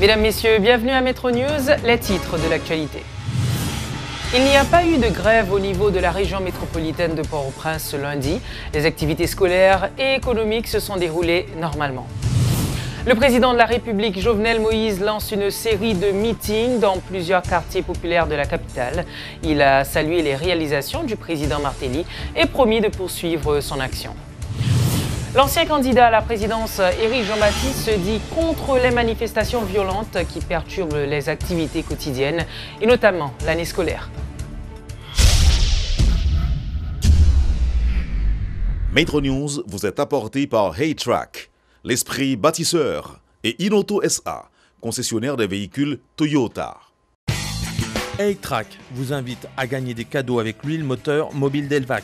Mesdames, Messieurs, bienvenue à Metro News, les titres de l'actualité. Il n'y a pas eu de grève au niveau de la région métropolitaine de Port-au-Prince ce lundi. Les activités scolaires et économiques se sont déroulées normalement. Le président de la République, Jovenel Moïse, lance une série de meetings dans plusieurs quartiers populaires de la capitale. Il a salué les réalisations du président Martelly et promis de poursuivre son action. L'ancien candidat à la présidence, Éric Jean-Baptiste, se dit contre les manifestations violentes qui perturbent les activités quotidiennes et notamment l'année scolaire. Metro News vous est apporté par Haytrack, l'esprit bâtisseur, et Inoto SA, concessionnaire des véhicules Toyota. Haytrack vous invite à gagner des cadeaux avec l'huile moteur mobile Delvac.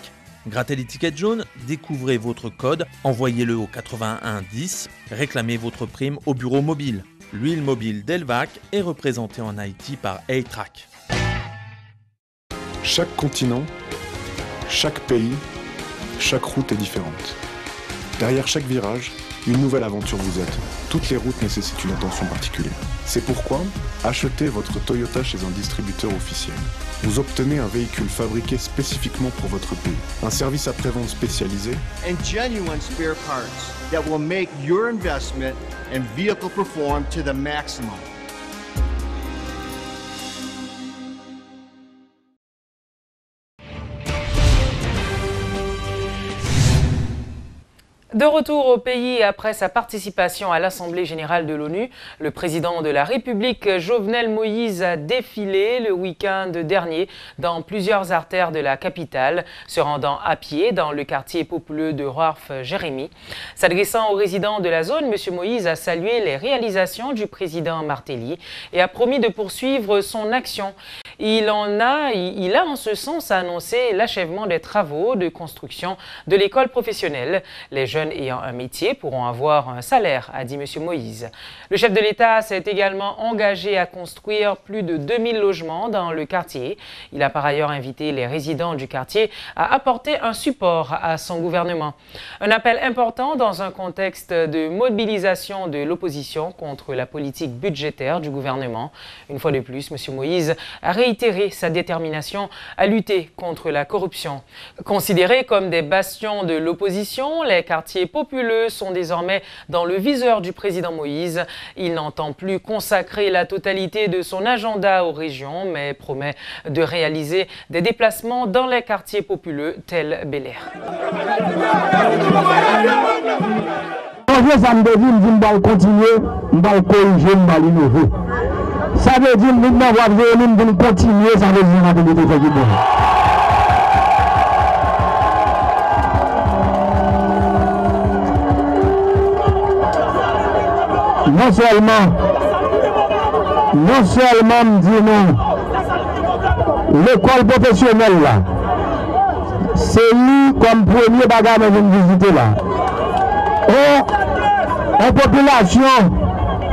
Grattez l'étiquette jaune, découvrez votre code, envoyez-le au 81 10, réclamez votre prime au bureau mobile. L'huile mobile Delvac est représentée en Haïti par Haytrack. Chaque continent, chaque pays, chaque route est différente. Derrière chaque virage, une nouvelle aventure vous attend. Toutes les routes nécessitent une attention particulière. C'est pourquoi, achetez votre Toyota chez un distributeur officiel. Vous obtenez un véhicule fabriqué spécifiquement pour votre pays. Un service après-vente spécialisé and genuine spare parts that will make your investment and vehicle perform to the maximum. De retour au pays après sa participation à l'Assemblée générale de l'ONU, le président de la République, Jovenel Moïse, a défilé le week-end dernier dans plusieurs artères de la capitale, se rendant à pied dans le quartier populeux de Roarf-Jérémie. S'adressant aux résidents de la zone, M. Moïse a salué les réalisations du président Martelly et a promis de poursuivre son action. Il a en ce sens annoncé l'achèvement des travaux de construction de l'école professionnelle. Les jeunes ayant un métier pourront avoir un salaire, a dit M. Moïse. Le chef de l'État s'est également engagé à construire plus de 2000 logements dans le quartier. Il a par ailleurs invité les résidents du quartier à apporter un support à son gouvernement. Un appel important dans un contexte de mobilisation de l'opposition contre la politique budgétaire du gouvernement. Une fois de plus, M. Moïse a réitéré sa détermination à lutter contre la corruption. Considérés comme des bastions de l'opposition, les quartiers populeux sont désormais dans le viseur du président Moïse. Il n'entend plus consacrer la totalité de son agenda aux régions, mais promet de réaliser des déplacements dans les quartiers populeux tels Bel-Air. Ça veut dire que nous devons continuer, ça veut dire non seulement me dit non, l'école professionnelle là, c'est lui comme premier bagage que je visiter là. En population,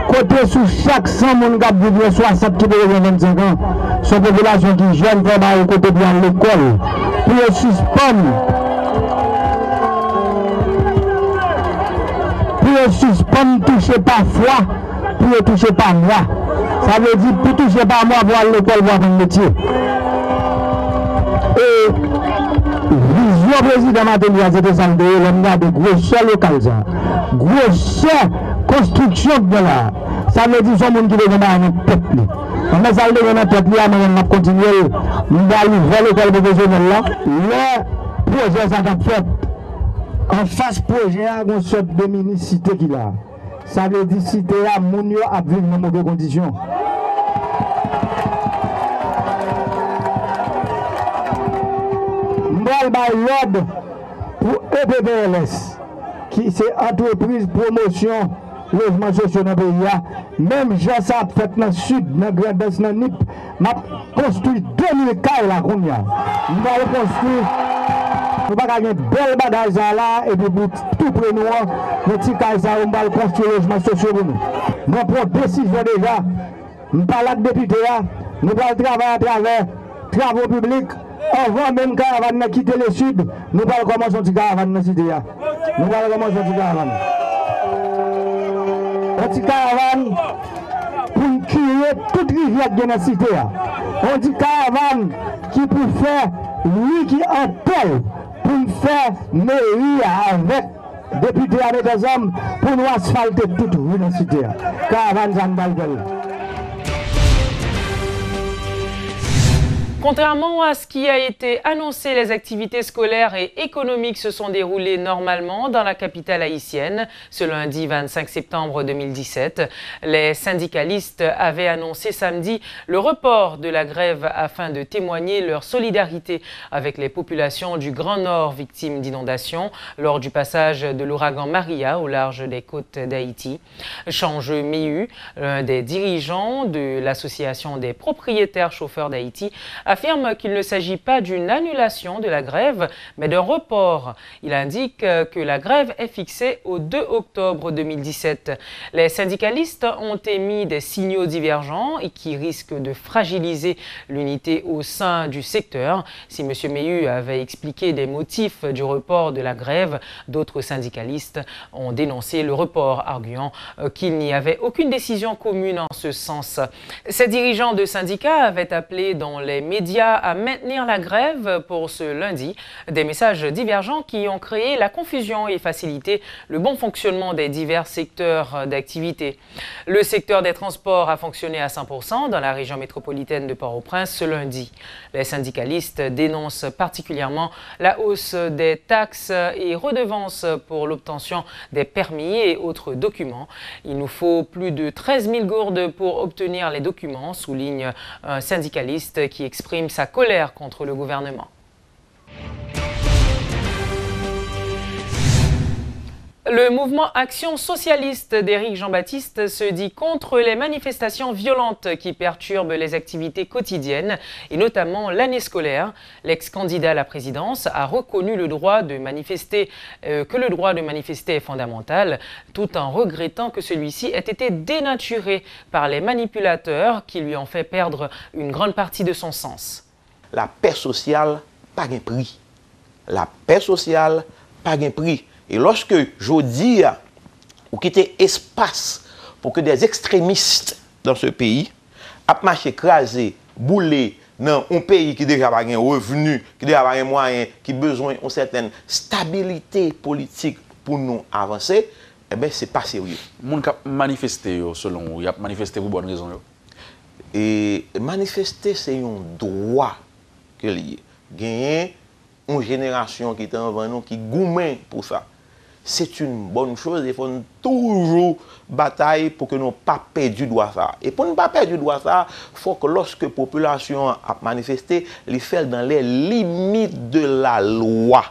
côté sous chaque 100 personnes qui vivent 60 qui ont 25 ans, c'est une population qui jeune vraiment au côté de l'école, pour suspendre toucher par foi, pour toucher par moi. Ça veut dire pour toucher par moi, voir l'école, voir un métier. Et vision président Martelly a été ça, on a de grosses locales, grosses constructions de là. Ça veut dire que les gens qui veulent dans le peuple. Mais ça veut dire que le peuple, on va continuer, on va aller vers l'école professionnelle là. Le projet, ça va fait. En face projet, il y a une sorte de mini-cité qui là. Ça veut dire cité à Mounio à vivre dans de mauvaises conditions. Moi, je pour EPPLS, qui c'est entreprise promotion logement social dans le pays. Même j'ai ça fait dans le sud, dans le Grand Est, dans le NIP, m'a construit 2000 cailles là, combien? Nous allons construire. Nous ne pouvons pas faire de belles bagages là et puis pour tout près nous, les petits cailles, on va construire les logements sociaux pour nous. Nous prenons décision déjà. Nous parlons de députés, nous allons travailler à travers travaux publics. Avant même caravane quitter le sud, nous allons commencer une caravane dans la cité. Nous allons commencer une caravane. Une caravane pour curer toute rivière de la cité. On dit caravane qui peut faire, lui qui appelle pour faire mairie avec député avec des hommes pour nous asphalter toute rue de la cité. Caravane Zandalgel. Contrairement à ce qui a été annoncé, les activités scolaires et économiques se sont déroulées normalement dans la capitale haïtienne. Ce lundi 25 septembre 2017, les syndicalistes avaient annoncé samedi le report de la grève afin de témoigner leur solidarité avec les populations du Grand Nord victimes d'inondations lors du passage de l'ouragan Maria au large des côtes d'Haïti. Changeux Méhu, l'un des dirigeants de l'Association des propriétaires chauffeurs d'Haïti, affirme qu'il ne s'agit pas d'une annulation de la grève, mais d'un report. Il indique que la grève est fixée au 2 octobre 2017. Les syndicalistes ont émis des signaux divergents et qui risquent de fragiliser l'unité au sein du secteur. Si M. Méhu avait expliqué des motifs du report de la grève, d'autres syndicalistes ont dénoncé le report, arguant qu'il n'y avait aucune décision commune en ce sens. Ces dirigeants de syndicats avaient appelé dans les médias à maintenir la grève pour ce lundi. Des messages divergents qui ont créé la confusion et facilité le bon fonctionnement des divers secteurs d'activité. Le secteur des transports a fonctionné à 100% dans la région métropolitaine de Port-au-Prince ce lundi. Les syndicalistes dénoncent particulièrement la hausse des taxes et redevances pour l'obtention des permis et autres documents. Il nous faut plus de 13 000 gourdes pour obtenir les documents, souligne un syndicaliste qui exprime sa colère contre le gouvernement. Le mouvement Action socialiste d'Éric Jean-Baptiste se dit contre les manifestations violentes qui perturbent les activités quotidiennes et notamment l'année scolaire. L'ex-candidat à la présidence a reconnu le droit de manifester, que le droit de manifester est fondamental, tout en regrettant que celui-ci ait été dénaturé par les manipulateurs qui lui ont fait perdre une grande partie de son sens. La paix sociale, pas de prix. La paix sociale, pas de prix. Et lorsque je dis ou quitter espace pour que des extrémistes dans ce pays a marché écrasé, boulé dans un pays qui déjà pas un revenu, qui déjà pas un moyen, qui a besoin d'une certaine stabilité politique pour nous avancer, eh bien c'est pas sérieux. Moun qui a manifesté selon vous, il a manifesté pour bonne raison. Et manifester c'est un droit que lié. Gagner une génération qui est en nous qui gourmet pour ça. C'est une bonne chose. Il faut toujours batailler pour que nous ne pas perdu droit ça. Et pour ne pas perdre droit ça, il faut que lorsque la population a manifesté, les fait dans les limites de la loi.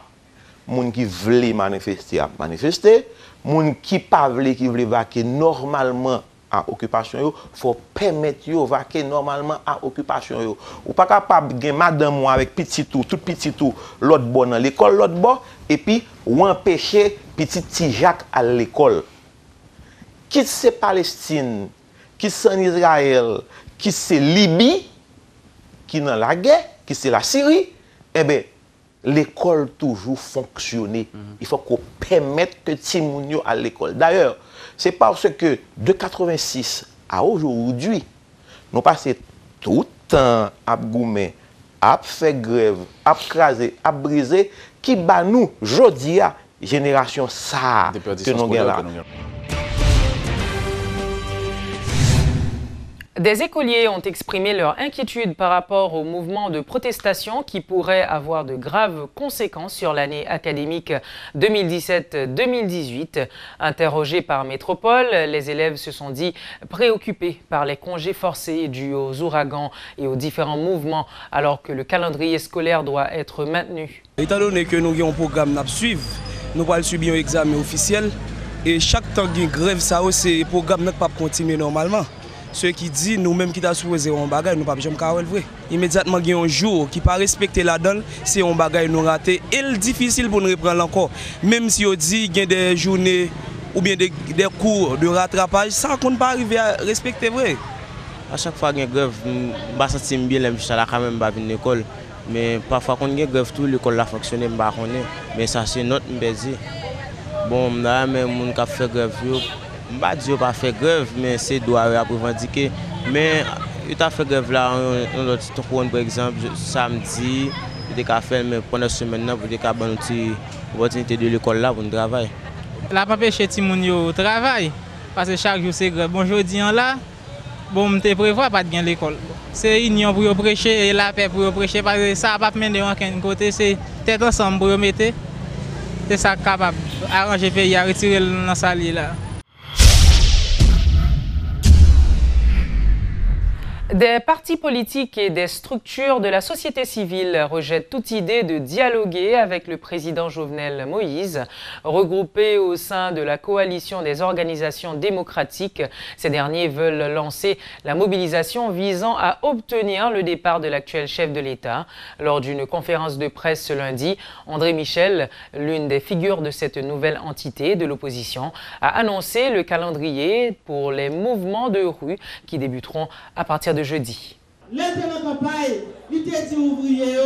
Les gens qui veulent manifester a manifesté. Les gens qui ne veulent qui veulent vaquer normalement à occupation, il faut permettre de vaquer normalement à occupation. Ou pas capable de madame moi avec petit tout tout, l'autre bon dans l'école, l'autre bon, et puis ou empêcher petit Jacques à l'école. Quitte c'est Palestine, quitte c'est Israël, quitte c'est Libye, qui dans la guerre, qui c'est la Syrie, eh bien, l'école toujours fonctionner. Il faut qu'on permette que Timounio à l'école. D'ailleurs, c'est parce que de 86 à aujourd'hui, nous passons tout le temps à goumer, à faire grève, à craser, à briser, qui bat nous, aujourd'hui, génération ça que nous avons là. Des écoliers ont exprimé leur inquiétude par rapport au mouvement de protestation qui pourrait avoir de graves conséquences sur l'année académique 2017-2018. Interrogés par Métropole, les élèves se sont dit préoccupés par les congés forcés dus aux ouragans et aux différents mouvements alors que le calendrier scolaire doit être maintenu. Étant donné que nous avons un programme à suivre, nous allons subir un examen officiel et chaque temps qu'il y a une grève, c'est le programme ne peut pas continuer normalement. Ceux qui disent nous-mêmes qui t'a supposé un bagage, nous ne pouvons pas le vrai. Immédiatement, il y a un jour qui pas respecter la donne, c'est un bagage nous raté. Et c'est difficile pour nous reprendre encore. Même si on dit qu'il y a des journées ou bien des cours de rattrapage, ça qu'on ne pas arriver à respecter vrai. À chaque fois qu'il y a une grève, je me sens bien, je suis quand même à l'école. Mais parfois quand il y a une grève, tout l'école a fonctionné, mais ça c'est notre baiser. Bon, là, mais les gens qui font grève, je ne dis pas faire grève, mais c'est droit à revendiquer Mais il a fait grève là, par exemple, samedi, il a fait, mais pendant la semaine, il a fait une opportunité de l'école là pour travailler. Il n'a pas empêché Timoun au travail, parce que chaque jour c'est grève. Bon, aujourd'hui là, bon, je prévois pas de gagner l'école. C'est union pour prêcher et la paix pour prêcher, parce que ça ne va pas mener de aucun côté, c'est tête ensemble pour mettre. C'est ça capable d'arranger le pays à retirer dans sa lit là. Des partis politiques et des structures de la société civile rejettent toute idée de dialoguer avec le président Jovenel Moïse. Regroupés au sein de la coalition des organisations démocratiques, ces derniers veulent lancer la mobilisation visant à obtenir le départ de l'actuel chef de l'État. Lors d'une conférence de presse ce lundi, André Michel, l'une des figures de cette nouvelle entité de l'opposition, a annoncé le calendrier pour les mouvements de rue qui débuteront à partir de jeudi. L'intérêt de la campagne, il te dit ouvrier,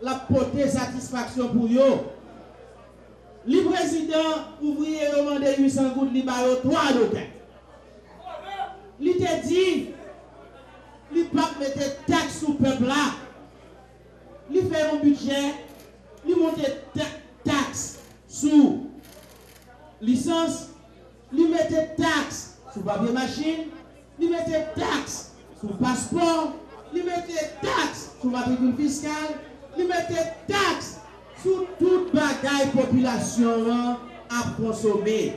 la portée satisfaction pour eux. Le président ouvrier a demandé 800 gouttes, il a 3 d'hôtel. Il te dit, il ne va pas mettre taxe sur le peuple là. Il fait un budget, il monte taxe sur licence, il met taxe sur papier machine, il met taxe sur le passeport, il mettait taxe sur matricule fiscale, il mettait taxe sur toute bagaille population à consommer.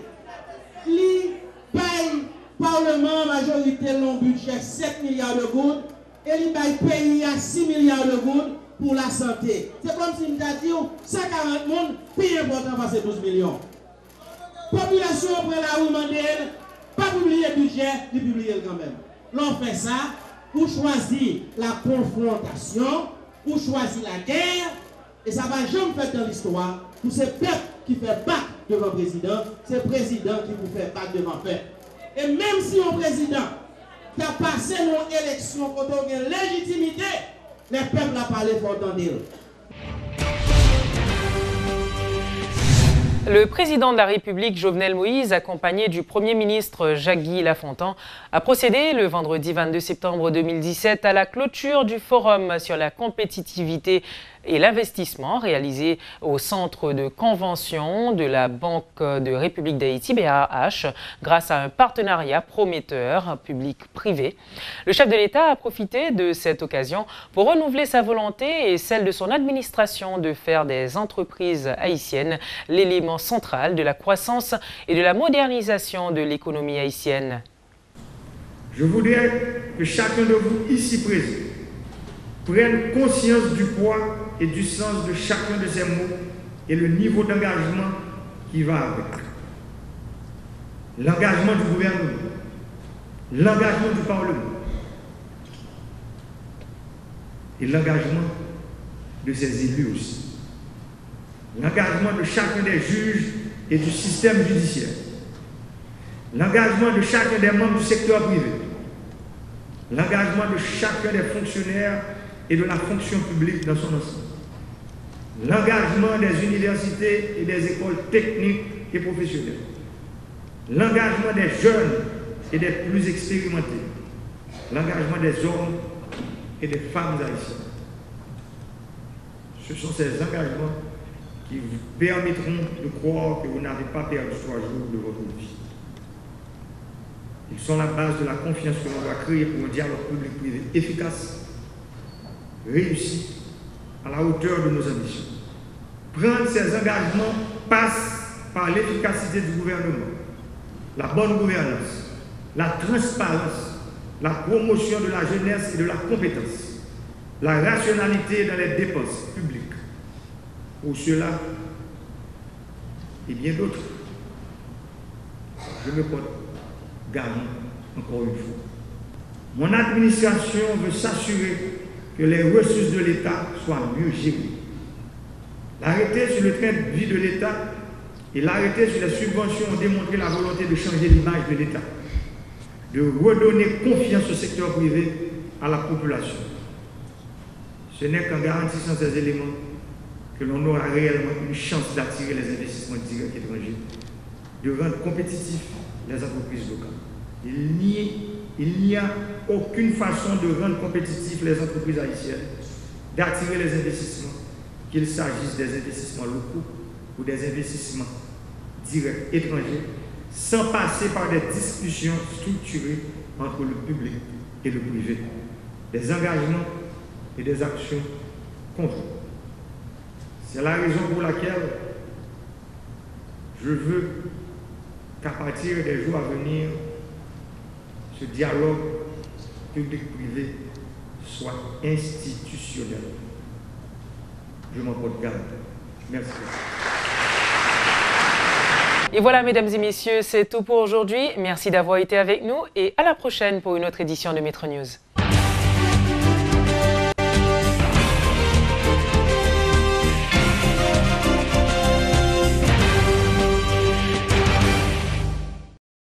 Il paye Parlement majorité long budget 7 milliards de gouttes et il paye pays à 6 milliards de gouttes pour la santé. C'est comme si nous avions dit 140 personnes, plus important parce que 12 millions. Population après la rue mandel, pas publier le budget, il publie quand même. L'on fait ça pour choisir la confrontation, pour choisir la guerre, et ça va jamais faire dans l'histoire. Pour ce peuple qui fait battre devant le président, c'est le président qui vous fait battre devant le peuple. Et même si un président qui a passé nos élections pour donner légitimité, le peuple a parlé pour entendre. Le président de la République, Jovenel Moïse, accompagné du Premier ministre Jacques-Guy Lafontan, a procédé le vendredi 22 septembre 2017 à la clôture du forum sur la compétitivité et l'investissement réalisé au centre de convention de la Banque de République d'Haïti, BAH, grâce à un partenariat prometteur public-privé. Le chef de l'État a profité de cette occasion pour renouveler sa volonté et celle de son administration de faire des entreprises haïtiennes l'élément central de la croissance et de la modernisation de l'économie haïtienne. Je voudrais que chacun de vous ici présent prenne conscience du poids et du sens de chacun de ces mots et le niveau d'engagement qui va avec. L'engagement du gouvernement, l'engagement du Parlement et l'engagement de ses élus aussi. L'engagement de chacun des juges et du système judiciaire. L'engagement de chacun des membres du secteur privé. L'engagement de chacun des fonctionnaires et de la fonction publique dans son ensemble. L'engagement des universités et des écoles techniques et professionnelles. L'engagement des jeunes et des plus expérimentés. L'engagement des hommes et des femmes haïtiennes. Ce sont ces engagements qui vous permettront de croire que vous n'avez pas perdu 3 jours de votre vie. Ils sont la base de la confiance que l'on doit créer pour un dialogue public-privé efficace, réussi, à la hauteur de nos ambitions. Prendre ces engagements passe par l'efficacité du gouvernement, la bonne gouvernance, la transparence, la promotion de la jeunesse et de la compétence, la rationalité dans les dépenses publiques. Pour cela et bien d'autres, je me porte garant encore une fois. Mon administration veut s'assurer que les ressources de l'État soient mieux gérées. L'arrêté sur le train de vie de l'État et l'arrêté sur les subventions ont démontré la volonté de changer l'image de l'État, de redonner confiance au secteur privé, à la population. Ce n'est qu'en garantissant ces éléments que l'on aura réellement une chance d'attirer les investissements directs étrangers, de rendre compétitifs les entreprises locales. Il n'y il n'y a aucune façon de rendre compétitifs les entreprises haïtiennes, d'attirer les investissements, qu'il s'agisse des investissements locaux ou des investissements directs étrangers, sans passer par des discussions structurées entre le public et le privé, des engagements et des actions conjointes. C'est la raison pour laquelle je veux qu'à partir des jours à venir, ce dialogue public-privé soit institutionnel. Je m'en porte garde. Merci. Et voilà, mesdames et messieurs, c'est tout pour aujourd'hui. Merci d'avoir été avec nous et à la prochaine pour une autre édition de Métro News.